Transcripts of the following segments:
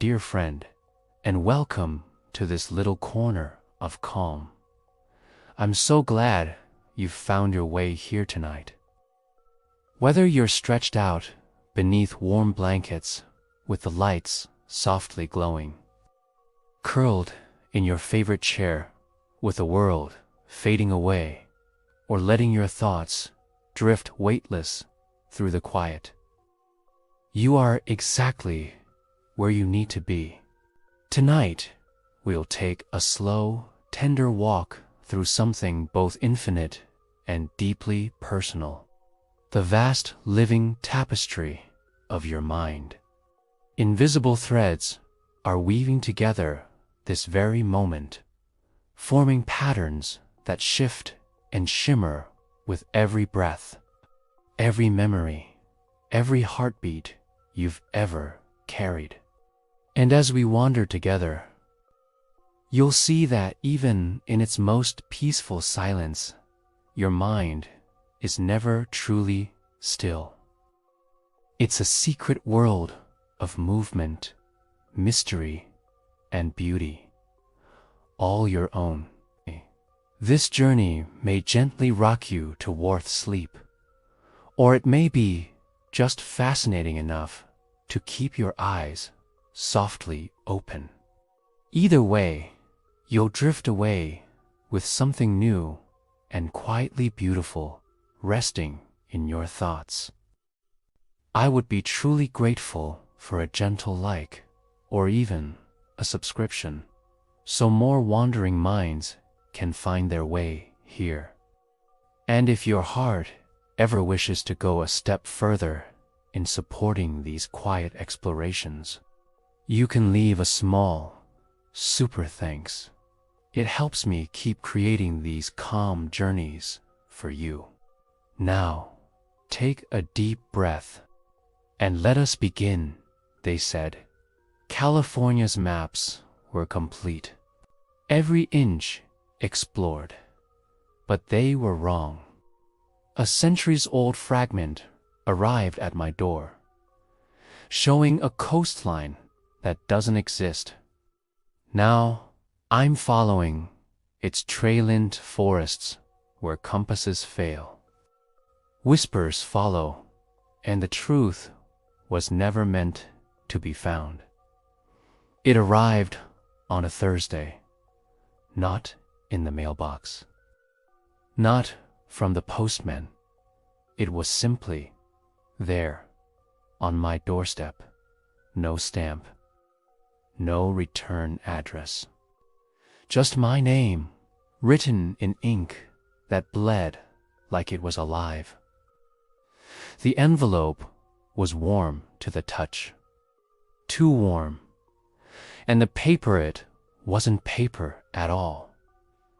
dear friend, and welcome to this little corner of calm. I'm so glad you've found your way here tonight. Whether you're stretched out beneath warm blankets with the lights softly glowing, curled in your favorite chair with the world fading away, or letting your thoughts drift weightless through the quiet, you are exactly where you need to be. Tonight, we'll take a slow, tender walk through something both infinite and deeply personal, the vast living tapestry of your mind. Invisible threads are weaving together this very moment, forming patterns that shift and shimmer with every breath, every memory, every heartbeat you've ever carried. And as we wander together, you'll see that even in its most peaceful silence, your mind is never truly still. It's a secret world of movement, mystery, and beauty, all your own. This journey may gently rock you toward sleep, or it may be just fascinating enough to keep your eyes softly open. Either way, you'll drift away with something new and quietly beautiful resting in your thoughts. I would be truly grateful for a gentle like, or even a subscription, so more wandering minds can find their way here. And if your heart ever wishes to go a step further in supporting these quiet explorations, you can leave a small, super thanks. It helps me keep creating these calm journeys for you. Now, take a deep breath and let us begin, they said. California's maps were complete, every inch explored, but they were wrong. A centuries-old fragment arrived at my door, showing a coastline that doesn't exist. Now, I'm following its tree-lined forests where compasses fail. Whispers follow, and the truth was never meant to be found. It arrived on a Thursday, not in the mailbox, not from the postman. It was simply there, on my doorstep. No stamp, no return address. Just my name, written in ink that bled like it was alive. The envelope was warm to the touch, too warm, and the paper, it wasn't paper at all,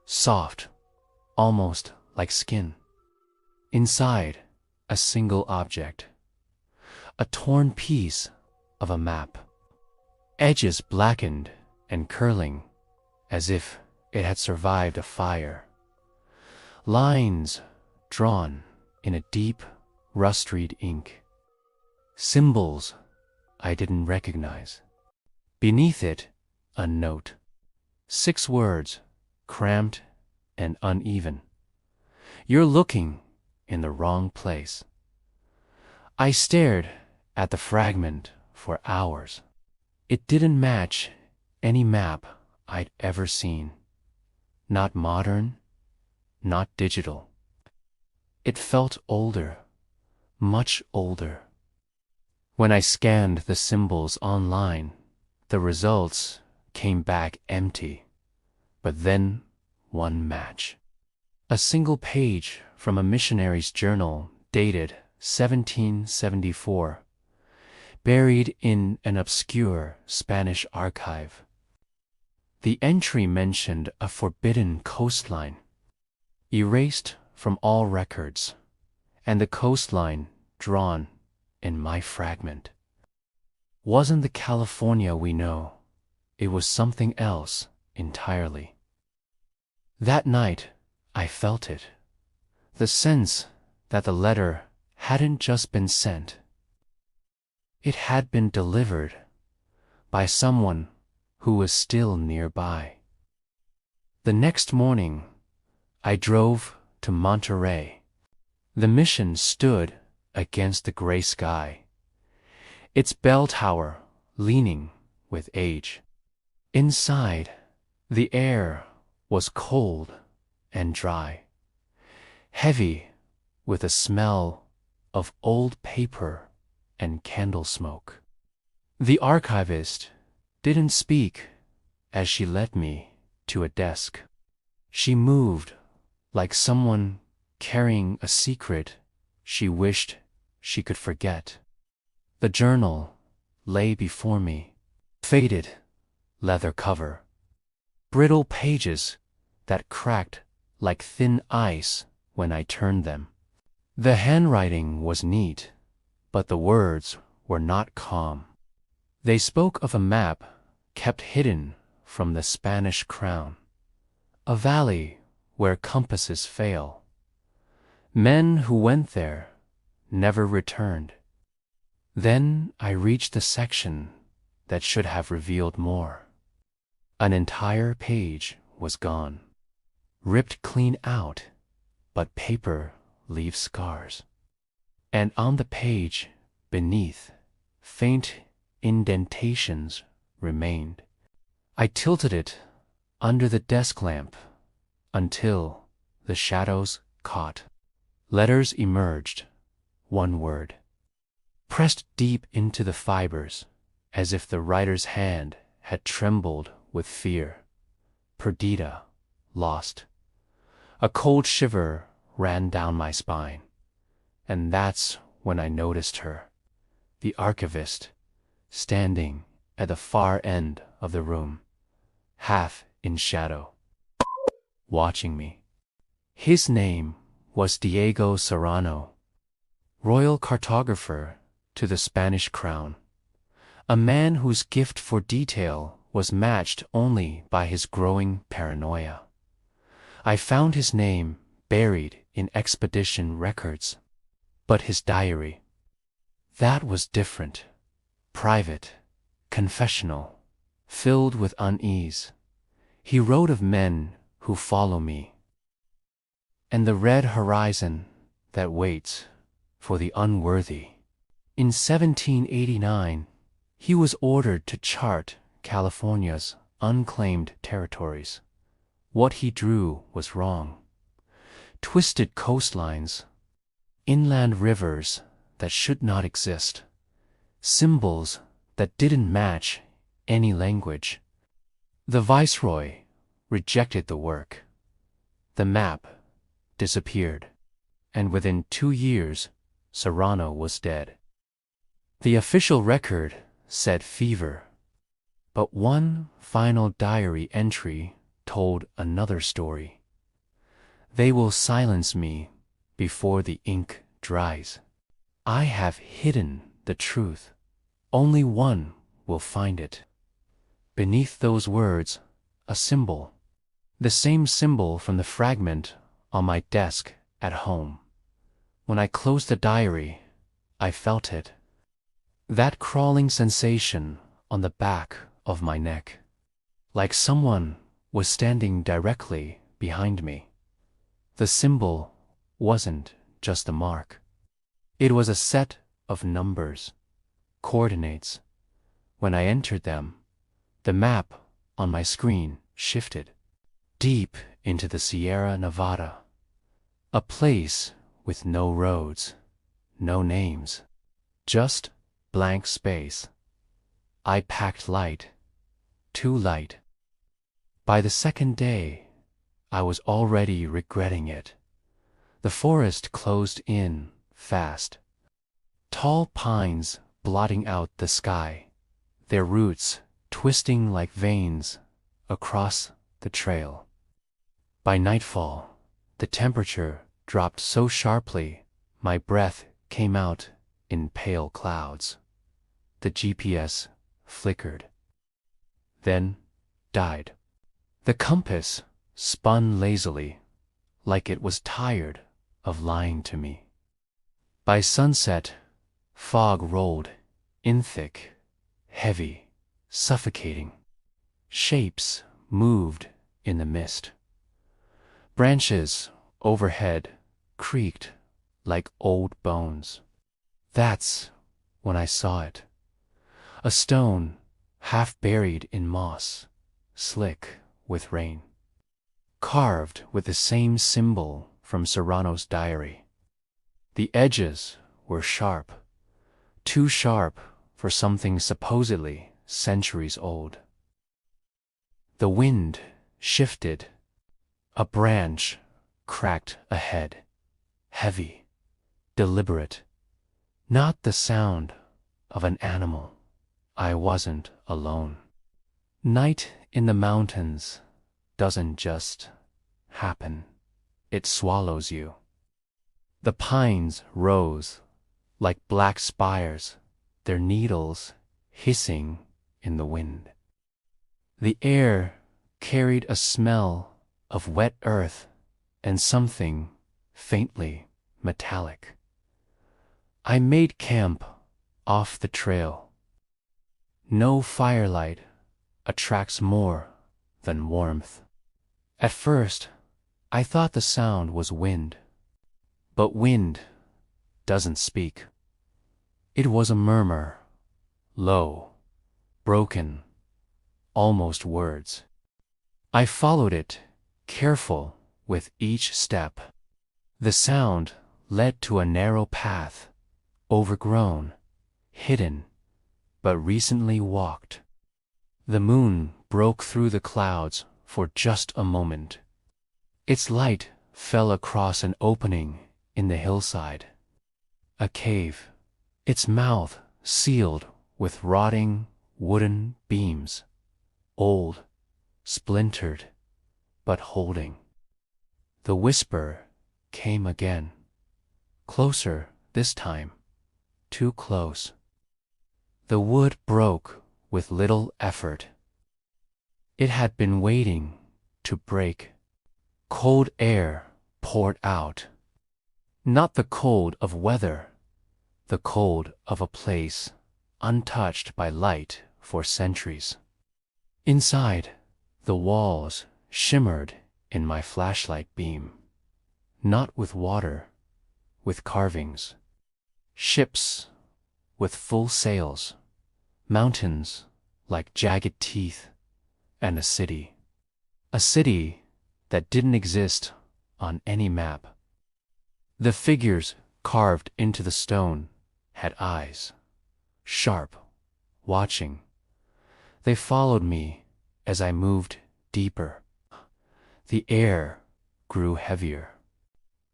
soft, almost like skin. Inside, a single object, a torn piece of a map, edges blackened and curling as if it had survived a fire, lines drawn in a deep, rust-red ink, symbols I didn't recognize. Beneath it, a note, 6 words, cramped and uneven. You're looking in the wrong place. I stared at the fragment for hours. It didn't match any map I'd ever seen. Not modern, not digital. It felt older, much older. When I scanned the symbols online, the results came back empty. But then one match. A single page from a missionary's journal dated 1774, buried in an obscure Spanish archive. The entry mentioned a forbidden coastline, erased from all records, and the coastline drawn in my fragment wasn't the California we know. It was something else entirely. That night, I felt it, the sense that the letter hadn't just been sent. It had been delivered, by someone who was still nearby. The next morning, I drove to Monterey. The mission stood against the gray sky, its bell tower leaning with age. Inside, the air was cold and dry, heavy with a smell of old paper and candle smoke. The archivist didn't speak as she led me to a desk. She moved like someone carrying a secret she wished she could forget. The journal lay before me, faded leather cover, brittle pages that cracked like thin ice when I turned them. The handwriting was neat, but the words were not calm. They spoke of a map kept hidden from the Spanish crown, a valley where compasses fail. Men who went there never returned. Then I reached the section that should have revealed more. An entire page was gone, ripped clean out, but paper leaves scars. And on the page beneath, faint indentations remained. I tilted it under the desk lamp until the shadows caught. Letters emerged, one word, pressed deep into the fibers as if the writer's hand had trembled with fear. Perdita, lost. A cold shiver ran down my spine, and that's when I noticed her, the archivist, standing at the far end of the room, half in shadow, watching me. His name was Diego Serrano, royal cartographer to the Spanish crown, a man whose gift for detail was matched only by his growing paranoia. I found his name buried in expedition records, but his diary, that was different, private, confessional, filled with unease. He wrote of men who follow me, and the red horizon that waits for the unworthy. In 1789, he was ordered to chart California's unclaimed territories. What he drew was wrong. Twisted coastlines, inland rivers that should not exist, symbols that didn't match any language. The viceroy rejected the work. The map disappeared, and within 2 years, Serrano was dead. The official record said fever, but one final diary entry told another story. They will silence me before the ink dries. I have hidden the truth. Only one will find it. Beneath those words, a symbol. The same symbol from the fragment on my desk at home. When I closed the diary, I felt it. That crawling sensation on the back of my neck, like someone was standing directly behind me. The symbol wasn't just a mark. It was a set of numbers, coordinates. When I entered them, the map on my screen shifted deep into the Sierra Nevada, a place with no roads, no names, just blank space. I packed light, too light. By the second day, I was already regretting it. The forest closed in fast. Tall pines blotting out the sky, their roots twisting like veins across the trail. By nightfall, the temperature dropped so sharply my breath came out in pale clouds. The GPS flickered, then died. The compass spun lazily, like it was tired of lying to me. By sunset, fog rolled in thick, heavy, suffocating. Shapes moved in the mist. Branches overhead creaked like old bones. That's when I saw it. A stone half buried in moss, slick with rain. Carved with the same symbol from Serrano's diary. The edges were sharp, too sharp for something supposedly centuries old. The wind shifted. A branch cracked ahead, heavy, deliberate. Not the sound of an animal. I wasn't alone. Night in the mountains doesn't just happen. It swallows you. The pines rose like black spires, their needles hissing in the wind. The air carried a smell of wet earth and something faintly metallic. I made camp off the trail. No firelight attracts more than warmth. At first, I thought the sound was wind, but wind doesn't speak. It was a murmur, low, broken, almost words. I followed it, careful with each step. The sound led to a narrow path, overgrown, hidden, but recently walked. The moon broke through the clouds for just a moment. Its light fell across an opening in the hillside. A cave, its mouth sealed with rotting wooden beams, old, splintered, but holding. The whisper came again, closer this time, too close. The wood broke with little effort. It had been waiting to break. Cold air poured out. Not the cold of weather, the cold of a place untouched by light for centuries. Inside, the walls shimmered in my flashlight beam. Not with water, with carvings. Ships with full sails, mountains like jagged teeth, and a city. A city that didn't exist on any map. The figures carved into the stone had eyes, sharp, watching. They followed me as I moved deeper. The air grew heavier.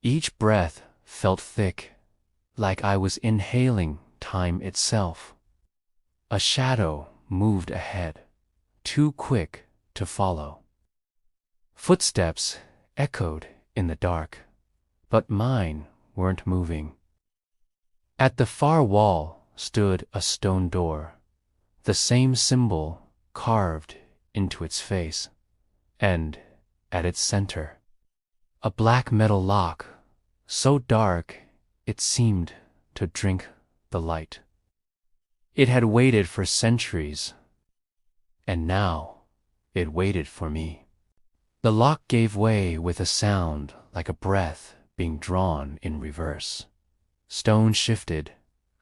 Each breath felt thick, like I was inhaling time itself. A shadow moved ahead, too quick to follow. Footsteps echoed in the dark, but mine weren't moving. At the far wall stood a stone door, the same symbol carved into its face, and at its center, a black metal lock, so dark it seemed to drink the light. It had waited for centuries, and now it waited for me. The lock gave way with a sound like a breath being drawn in reverse. Stone shifted,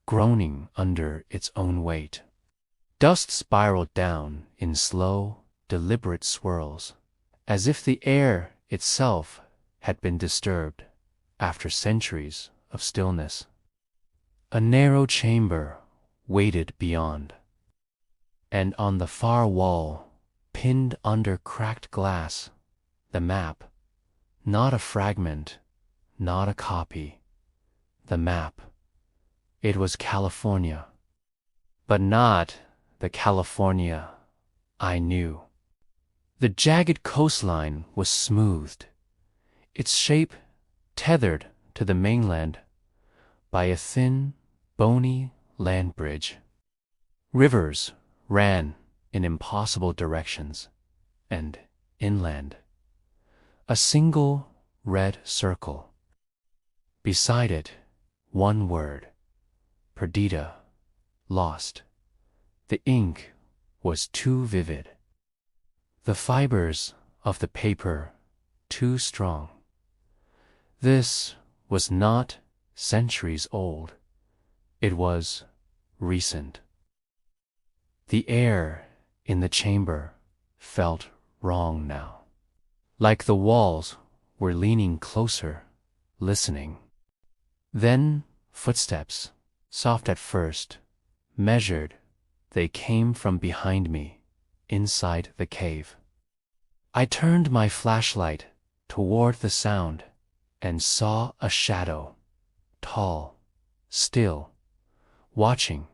groaning under its own weight. Dust spiraled down in slow, deliberate swirls, as if the air itself had been disturbed after centuries of stillness. A narrow chamber waited beyond, and on the far wall, pinned under cracked glass, the map, not a fragment, not a copy, the map. It was California, but not the California I knew. The jagged coastline was smoothed, its shape tethered to the mainland by a thin, bony land bridge. Rivers ran in impossible directions, and inland, a single red circle. Beside it, one word, Perdita, lost. The ink was too vivid. The fibers of the paper too strong. This was not centuries old. It was recent. The air in the chamber felt wrong now, like the walls were leaning closer, listening. Then footsteps, soft at first, measured. They came from behind me, inside the cave. I turned my flashlight toward the sound and saw a shadow, tall, still, watching.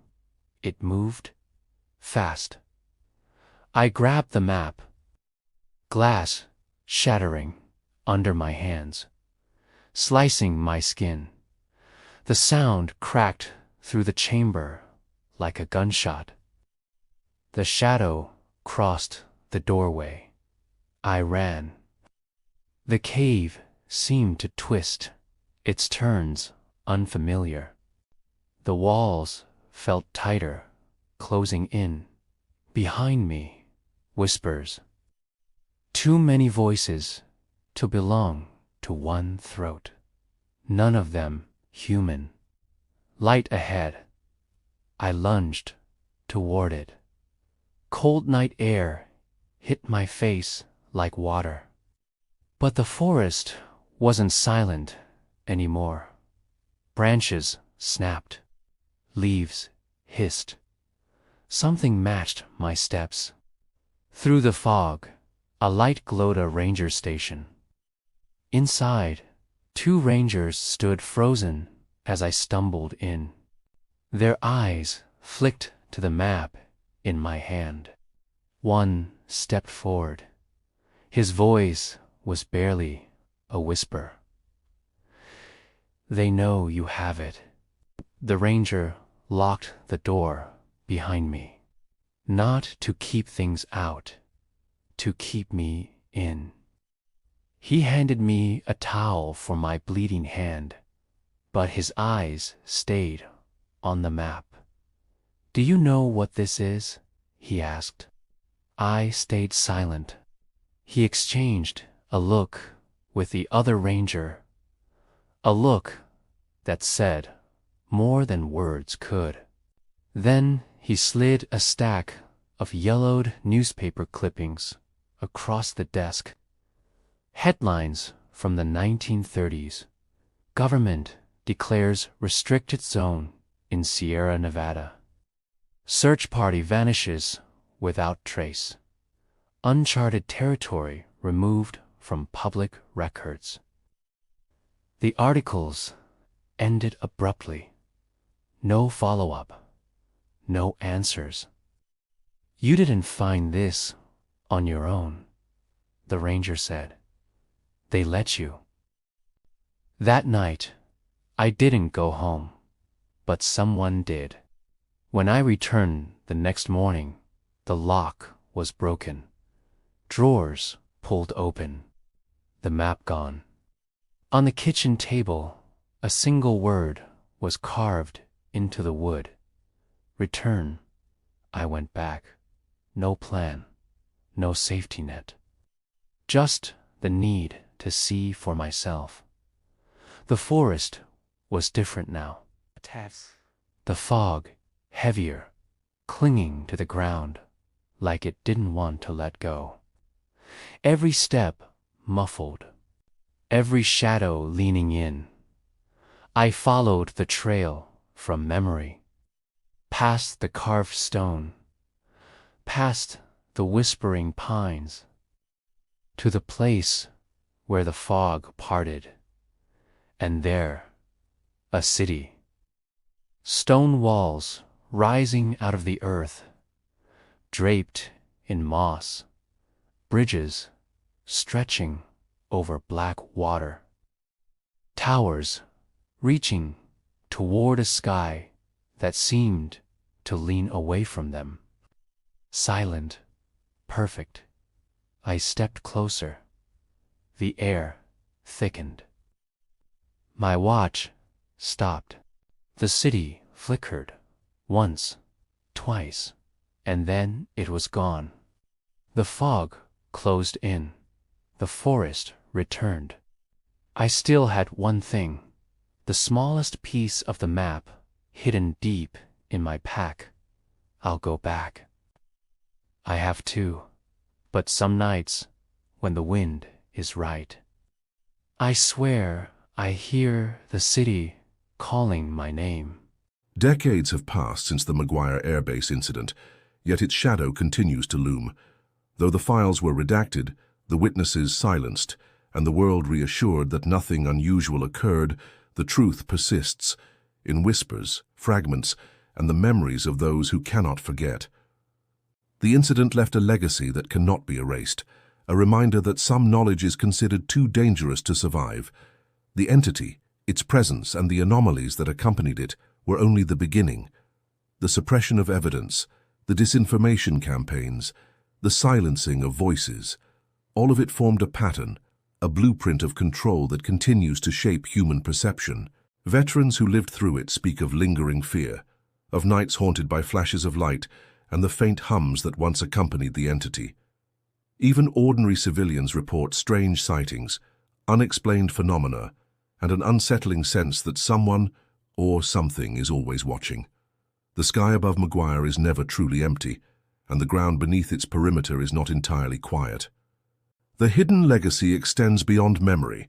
It moved fast. I grabbed the map, glass shattering under my hands, slicing my skin. The sound cracked through the chamber like a gunshot. The shadow crossed the doorway. I ran. The cave seemed to twist, its turns unfamiliar. The walls felt tighter, closing in. Behind me, whispers. Too many voices to belong to one throat. None of them human. Light ahead. I lunged toward it. Cold night air hit my face like water. But the forest wasn't silent anymore. Branches snapped. Leaves hissed. Something matched my steps. Through the fog, a light glowed a ranger station. Inside, 2 rangers stood frozen as I stumbled in. Their eyes flicked to the map in my hand. One stepped forward. His voice was barely a whisper. "They know you have it." The ranger locked the door behind me. Not to keep things out, to keep me in. He handed me a towel for my bleeding hand, but his eyes stayed on the map. "Do you know what this is?" he asked. I stayed silent. He exchanged a look with the other ranger, a look that said more than words could. Then he slid a stack of yellowed newspaper clippings across the desk. Headlines from the 1930s. Government declares restricted zone in Sierra Nevada. Search party vanishes without trace. Uncharted territory removed from public records. The articles ended abruptly. No follow-up. No answers. "You didn't find this on your own," the ranger said. "They let you." That night, I didn't go home, but someone did. When I returned the next morning, the lock was broken. Drawers pulled open. The map gone. On the kitchen table, a single word was carved into the wood. Return. I went back. No plan. No safety net. Just the need to see for myself. The forest was different now. The fog heavier, clinging to the ground like it didn't want to let go. Every step muffled. Every shadow leaning in. I followed the trail from memory. Past the carved stone. Past the whispering pines. To the place where the fog parted. And there, a city. Stone walls rising out of the earth. Draped in moss. Bridges stretching over black water. Towers reaching toward a sky that seemed to lean away from them. Silent, perfect. I stepped closer. The air thickened. My watch stopped. The city flickered once, twice, and then it was gone. The fog closed in. The forest returned. I still had one thing, the smallest piece of the map, hidden deep in my pack. I'll go back. I have two, but some nights, when the wind is right, I swear I hear the city calling my name. Decades have passed since the Maguire Air Base incident, yet its shadow continues to loom. Though the files were redacted, the witnesses silenced, and the world reassured that nothing unusual occurred, the truth persists, in whispers, fragments, and the memories of those who cannot forget. The incident left a legacy that cannot be erased, a reminder that some knowledge is considered too dangerous to survive. The entity, its presence, and the anomalies that accompanied it were only the beginning. The suppression of evidence, the disinformation campaigns, the silencing of voices, all of it formed a pattern, a blueprint of control that continues to shape human perception. Veterans who lived through it speak of lingering fear, of nights haunted by flashes of light and the faint hums that once accompanied the entity. Even ordinary civilians report strange sightings, unexplained phenomena, and an unsettling sense that someone or something is always watching. The sky above Maguire is never truly empty, and the ground beneath its perimeter is not entirely quiet. The hidden legacy extends beyond memory.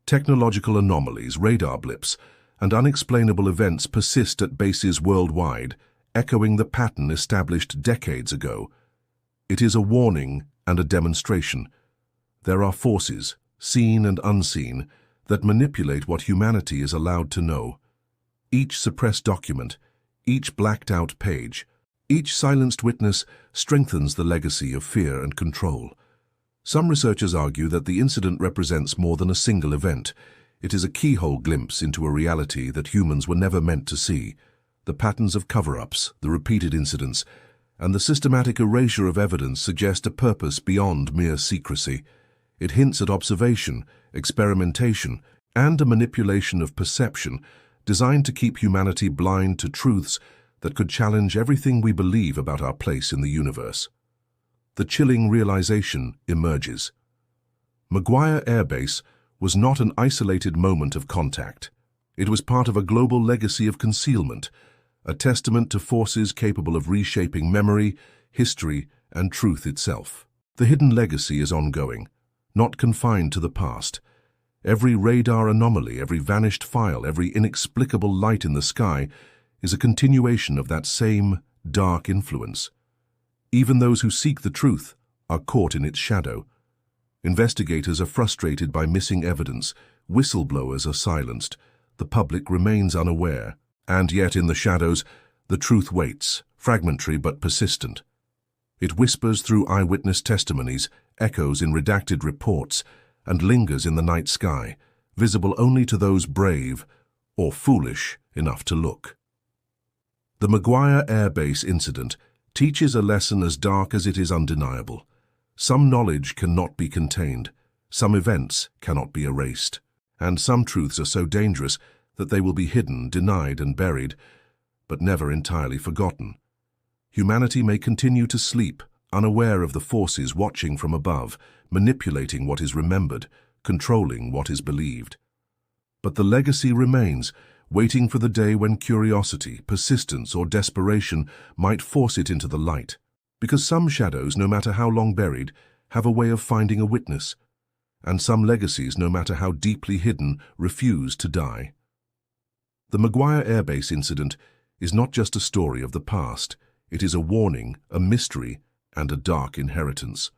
Technological anomalies, radar blips, and unexplainable events persist at bases worldwide, echoing the pattern established decades ago. It is a warning and a demonstration. There are forces, seen and unseen, that manipulate what humanity is allowed to know. Each suppressed document, each blacked-out page, each silenced witness strengthens the legacy of fear and control. Some researchers argue that the incident represents more than a single event. It is a keyhole glimpse into a reality that humans were never meant to see. The patterns of cover-ups, the repeated incidents, and the systematic erasure of evidence suggest a purpose beyond mere secrecy. It hints at observation, experimentation, and a manipulation of perception designed to keep humanity blind to truths that could challenge everything we believe about our place in the universe. The chilling realization emerges. Maguire Air Base was not an isolated moment of contact. It was part of a global legacy of concealment, a testament to forces capable of reshaping memory, history, and truth itself. The hidden legacy is ongoing, not confined to the past. Every radar anomaly, every vanished file, every inexplicable light in the sky is a continuation of that same dark influence. Even those who seek the truth are caught in its shadow. Investigators are frustrated by missing evidence, whistleblowers are silenced, the public remains unaware, and yet in the shadows, the truth waits, fragmentary but persistent. It whispers through eyewitness testimonies, echoes in redacted reports, and lingers in the night sky, visible only to those brave or foolish enough to look. The Maguire Air Base incident teaches a lesson as dark as it is undeniable. Some knowledge cannot be contained, some events cannot be erased, and some truths are so dangerous that they will be hidden, denied, and buried, but never entirely forgotten. Humanity may continue to sleep, unaware of the forces watching from above, manipulating what is remembered, controlling what is believed. But the legacy remains, waiting for the day when curiosity, persistence, or desperation might force it into the light. Because some shadows, no matter how long buried, have a way of finding a witness, and some legacies, no matter how deeply hidden, refuse to die. The Maguire Air Base incident is not just a story of the past. It is a warning, a mystery, and a dark inheritance.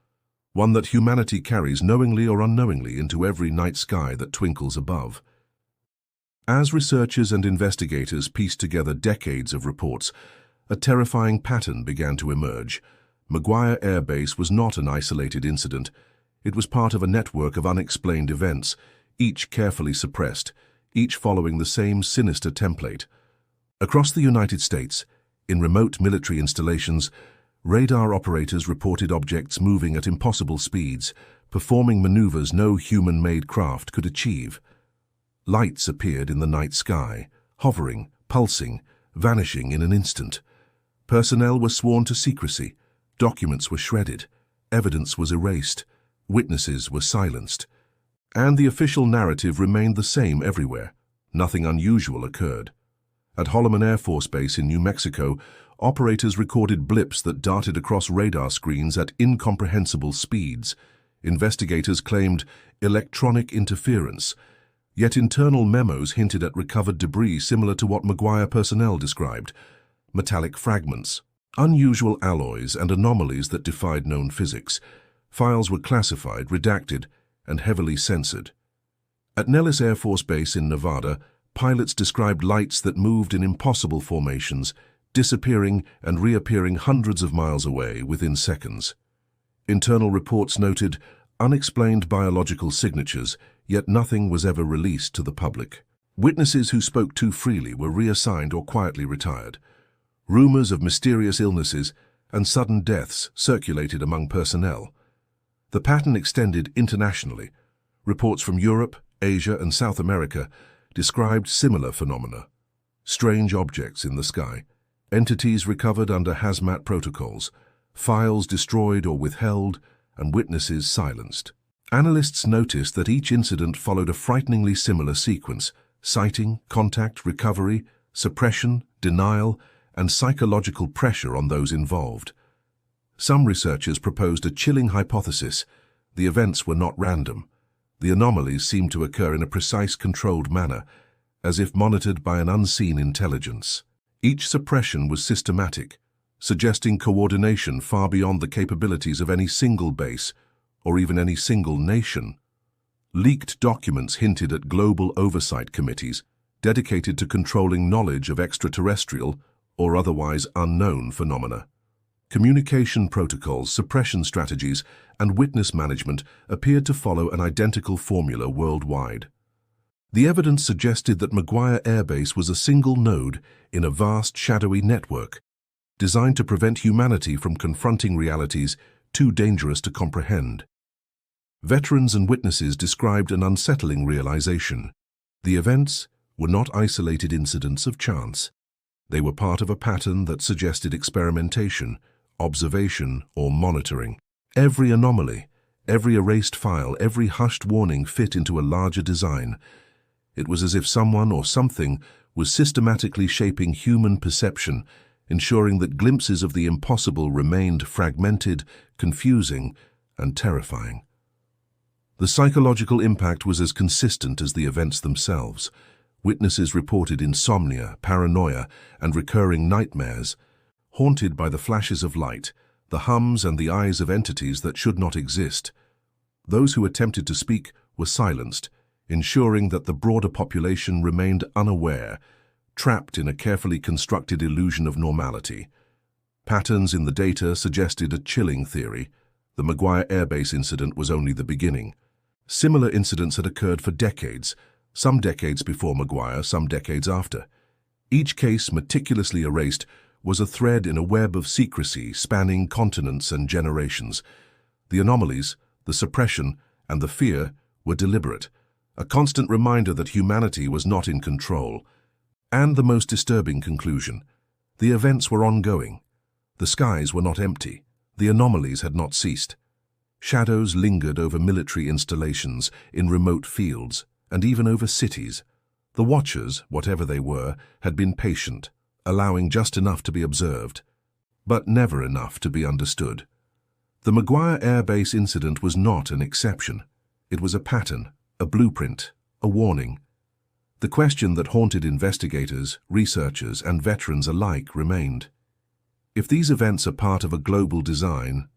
One that humanity carries knowingly or unknowingly into every night sky that twinkles above. As researchers and investigators pieced together decades of reports, a terrifying pattern began to emerge. Maguire Air Base was not an isolated incident. It was part of a network of unexplained events, each carefully suppressed, each following the same sinister template. Across the United States, in remote military installations, radar operators reported objects moving at impossible speeds, performing maneuvers no human-made craft could achieve. Lights appeared in the night sky, hovering, pulsing, vanishing in an instant. Personnel were sworn to secrecy, documents were shredded, evidence was erased, witnesses were silenced. And the official narrative remained the same everywhere. Nothing unusual occurred. At Holloman Air Force Base in New Mexico, operators recorded blips that darted across radar screens at incomprehensible speeds. Investigators claimed electronic interference, yet internal memos hinted at recovered debris similar to what McGuire personnel described: metallic fragments, unusual alloys, and anomalies that defied known physics. Files were classified, redacted, and heavily censored. At Nellis Air Force Base in Nevada, pilots described lights that moved in impossible formations, disappearing and reappearing hundreds of miles away within seconds. Internal reports noted unexplained biological signatures, yet nothing was ever released to the public. Witnesses who spoke too freely were reassigned or quietly retired. Rumors of mysterious illnesses and sudden deaths circulated among personnel. The pattern extended internationally. Reports from Europe, Asia, and South America described similar phenomena. Strange objects in the sky, entities recovered under hazmat protocols, files destroyed or withheld, and witnesses silenced. Analysts noticed that each incident followed a frighteningly similar sequence: sighting, contact, recovery, suppression, denial, and psychological pressure on those involved. Some researchers proposed a chilling hypothesis: the events were not random. The anomalies seemed to occur in a precise, controlled manner, as if monitored by an unseen intelligence. Each suppression was systematic, suggesting coordination far beyond the capabilities of any single base or even any single nation. Leaked documents hinted at global oversight committees dedicated to controlling knowledge of extraterrestrial or otherwise unknown phenomena. Communication protocols, suppression strategies, and witness management appeared to follow an identical formula worldwide. The evidence suggested that McGuire Air Base was a single node in a vast, shadowy network, designed to prevent humanity from confronting realities too dangerous to comprehend. Veterans and witnesses described an unsettling realization. The events were not isolated incidents of chance. They were part of a pattern that suggested experimentation, observation, or monitoring. Every anomaly, every erased file, every hushed warning fit into a larger design. It was as if someone or something was systematically shaping human perception, ensuring that glimpses of the impossible remained fragmented, confusing, and terrifying. The psychological impact was as consistent as the events themselves. Witnesses reported insomnia, paranoia, and recurring nightmares, haunted by the flashes of light, the hums and the eyes of entities that should not exist. Those who attempted to speak were silenced, ensuring that the broader population remained unaware, trapped in a carefully constructed illusion of normality. Patterns in the data suggested a chilling theory: the McGuire Air Base incident was only the beginning. Similar incidents had occurred for decades, some decades before McGuire, some decades after. Each case, meticulously erased, was a thread in a web of secrecy spanning continents and generations. The anomalies, the suppression, and the fear were deliberate, a constant reminder that humanity was not in control. And the most disturbing conclusion: the events were ongoing. The skies were not empty. The anomalies had not ceased. Shadows lingered over military installations, in remote fields, and even over cities. The watchers, whatever they were, had been patient, allowing just enough to be observed, but never enough to be understood. The McGuire Air Base incident was not an exception. It was a pattern, a blueprint, a warning. The question that haunted investigators, researchers, and veterans alike remained: if these events are part of a global design,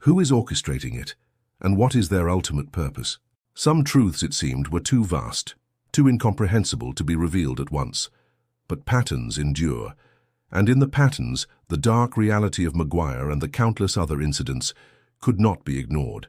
who is orchestrating it, and what is their ultimate purpose? Some truths, it seemed, were too vast, too incomprehensible to be revealed at once. But patterns endure, and in the patterns, the dark reality of McGuire and the countless other incidents could not be ignored.